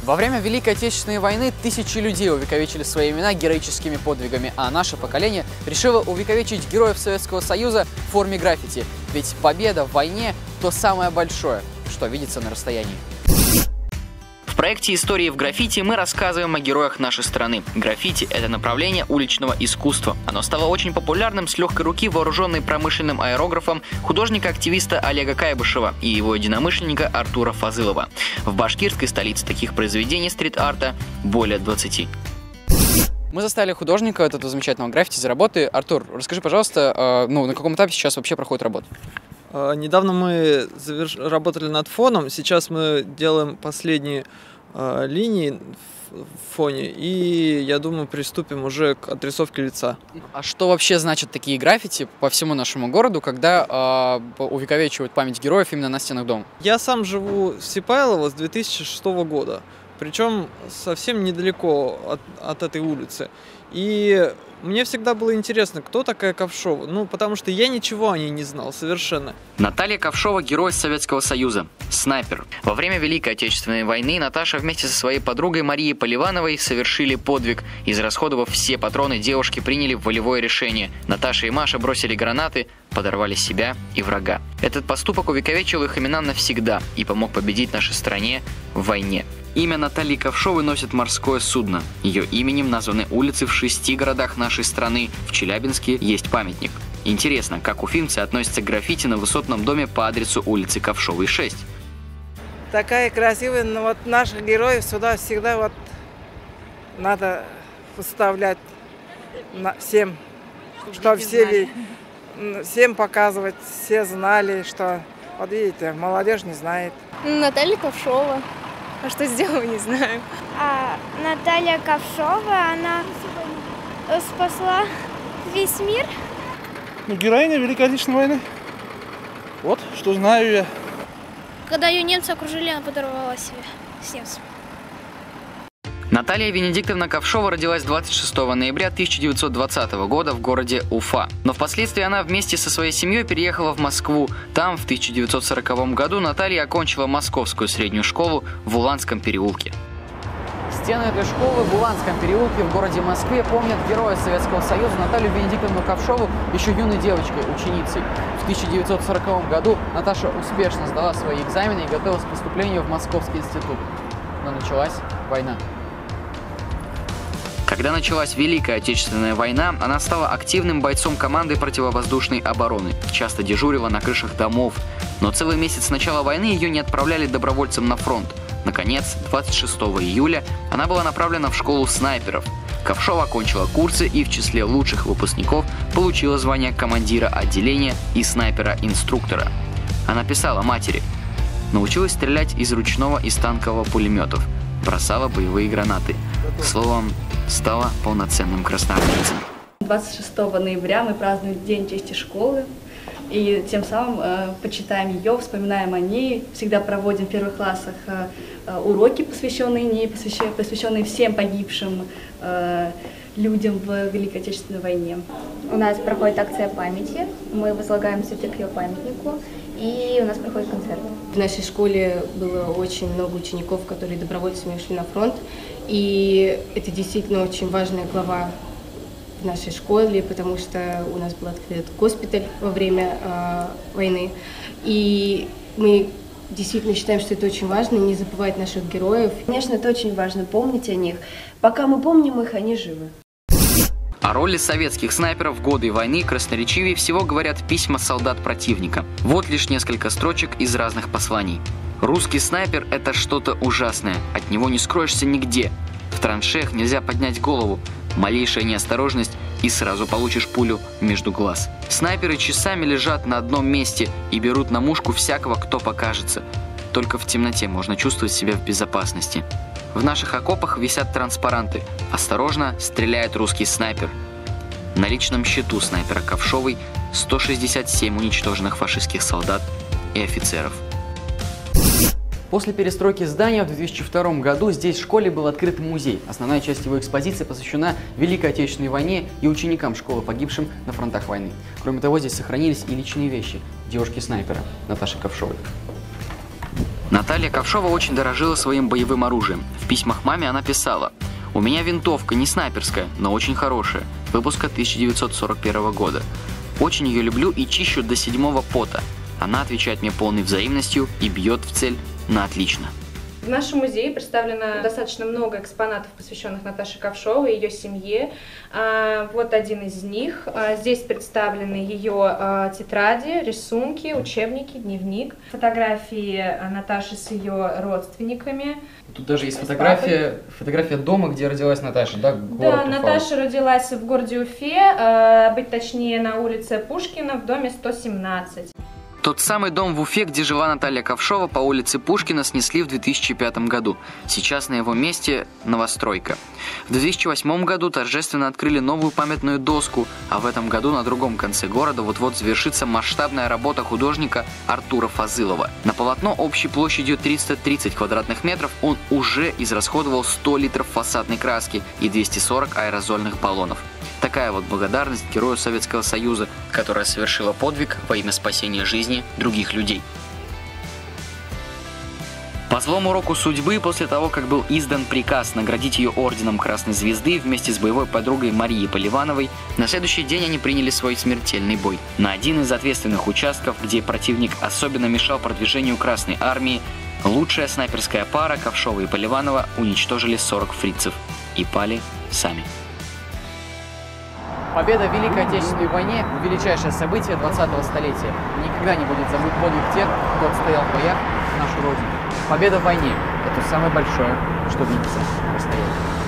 Во время Великой Отечественной войны тысячи людей увековечили свои имена героическими подвигами, а наше поколение решило увековечить героев Советского Союза в форме граффити. Ведь победа в войне – то самое большое, что видится на расстоянии. В проекте «Истории в граффити» мы рассказываем о героях нашей страны. Граффити – это направление уличного искусства. Оно стало очень популярным с легкой руки, вооруженной промышленным аэрографом художника-активиста Олега Кайбышева и его единомышленника Артура Фазылова. В башкирской столице таких произведений стрит-арта более 20. Мы застали художника этого замечательного граффити за работы. Артур, расскажи, пожалуйста, на каком этапе сейчас вообще проходит работа? Недавно мы работали над фоном, сейчас мы делаем последние линии в фоне, и, я думаю, приступим уже к отрисовке лица. А что вообще значат такие граффити по всему нашему городу, когда увековечивают память героев именно на стенах дома? Я сам живу в Сипайлово с 2006 года, причем совсем недалеко от этой улицы. И мне всегда было интересно, кто такая Ковшова, потому что я ничего о ней не знал совершенно. Наталья Ковшова – герой Советского Союза, снайпер. Во время Великой Отечественной войны Наташа вместе со своей подругой Марией Поливановой совершили подвиг. Израсходовав все патроны, девушки приняли волевое решение. Наташа и Маша бросили гранаты, подорвали себя и врага. Этот поступок увековечил их имена навсегда и помог победить нашей стране в войне. Имя Натальи Ковшовой носит морское судно. Ее именем названы улицы в 6 городах нашей страны. В Челябинске есть памятник. Интересно, как уфимцы относятся к граффити на высотном доме по адресу улицы Ковшовой, 6. Такая красивая, но наших героев сюда всегда надо выставлять всем, чтобы всем показывать, все знали, что, вот видите, молодежь не знает. Наталья Ковшова. А что сделала, не знаю. Наталья Ковшова, она спасла весь мир. Героиня Великой Отечественной войны. Вот, что знаю я. Когда ее немцы окружили, она подорвала себя с немцами. Наталья Венедиктовна Ковшова родилась 26 ноября 1920 года в городе Уфа. Но впоследствии она вместе со своей семьей переехала в Москву. Там в 1940 году Наталья окончила Московскую среднюю школу в Уланском переулке. Стены этой школы в Уланском переулке в городе Москве помнят героя Советского Союза Наталью Венедиктовну Ковшову еще юной девочкой, ученицей. В 1940 году Наташа успешно сдала свои экзамены и готовилась к поступлению в Московский институт. Но началась война. Когда началась Великая Отечественная война, она стала активным бойцом команды противовоздушной обороны, часто дежурила на крышах домов. Но целый месяц с начала войны ее не отправляли добровольцем на фронт. Наконец, 26 июля она была направлена в школу снайперов. Ковшова окончила курсы и в числе лучших выпускников получила звание командира отделения и снайпера-инструктора. Она писала матери: «Научилась стрелять из ручного и станкового пулеметов, бросала боевые гранаты. Словом, стала полноценным красноармейцем». 26 ноября мы празднуем День чести школы. И тем самым почитаем ее, вспоминаем о ней, всегда проводим в первых классах уроки, посвященные ней, посвященные всем погибшим людям в Великой Отечественной войне. У нас проходит акция памяти, мы возлагаем цветы к ее памятнику, и у нас проходит концерт. В нашей школе было очень много учеников, которые добровольцами ушли на фронт, и это действительно очень важная глава в нашей школе, потому что у нас был открыт госпиталь во время войны, и мы действительно считаем, что это очень важно, не забывать наших героев. Конечно, это очень важно, помнить о них. Пока мы помним их, они живы. О роли советских снайперов в годы войны красноречивее всего говорят письма солдат противника. Вот лишь несколько строчек из разных посланий. «Русский снайпер – это что-то ужасное, от него не скроешься нигде. В траншеях нельзя поднять голову, малейшая неосторожность и сразу получишь пулю между глаз. Снайперы часами лежат на одном месте и берут на мушку всякого, кто покажется. Только в темноте можно чувствовать себя в безопасности. В наших окопах висят транспаранты. Осторожно, стреляет русский снайпер». На личном счету снайпера Ковшовой 167 уничтоженных фашистских солдат и офицеров. После перестройки здания в 2002 году здесь в школе был открыт музей. Основная часть его экспозиции посвящена Великой Отечественной войне и ученикам школы, погибшим на фронтах войны. Кроме того, здесь сохранились и личные вещи девушки-снайпера Наташи Ковшовой. Наталья Ковшова очень дорожила своим боевым оружием. В письмах маме она писала: «У меня винтовка не снайперская, но очень хорошая, выпуска 1941 года. Очень ее люблю и чищу до седьмого пота. Она отвечает мне полной взаимностью и бьет в цель на отлично». В нашем музее представлено достаточно много экспонатов, посвященных Наташе Ковшовой и ее семье. Вот один из них. Здесь представлены ее тетради, рисунки, учебники, дневник, фотографии Наташи с ее родственниками. Тут даже есть фотография дома, где родилась Наташа, да? Да, Наташа родилась в городе Уфе, быть точнее на улице Пушкина в доме 117. Тот самый дом в Уфе, где жила Наталья Ковшова, по улице Пушкина снесли в 2005 году. Сейчас на его месте новостройка. В 2008 году торжественно открыли новую памятную доску, а в этом году на другом конце города вот-вот завершится масштабная работа художника Артура Фазылова. На полотно общей площадью 330 квадратных метров он уже израсходовал 100 литров фасадной краски и 240 аэрозольных баллонов. Такая вот благодарность герою Советского Союза, которая совершила подвиг во имя спасения жизни других людей. По злому року судьбы, после того, как был издан приказ наградить ее орденом Красной Звезды вместе с боевой подругой Марией Поливановой, на следующий день они приняли свой смертельный бой. На один из ответственных участков, где противник особенно мешал продвижению Красной Армии, лучшая снайперская пара Ковшова и Поливанова уничтожили 40 фрицев и пали сами. Победа в Великой Отечественной войне – величайшее событие 20-го столетия. Никогда не будет забыт подвиг тех, кто отстоял в боях нашу Родину. Победа в войне – это самое большое, что видится в расстоянии.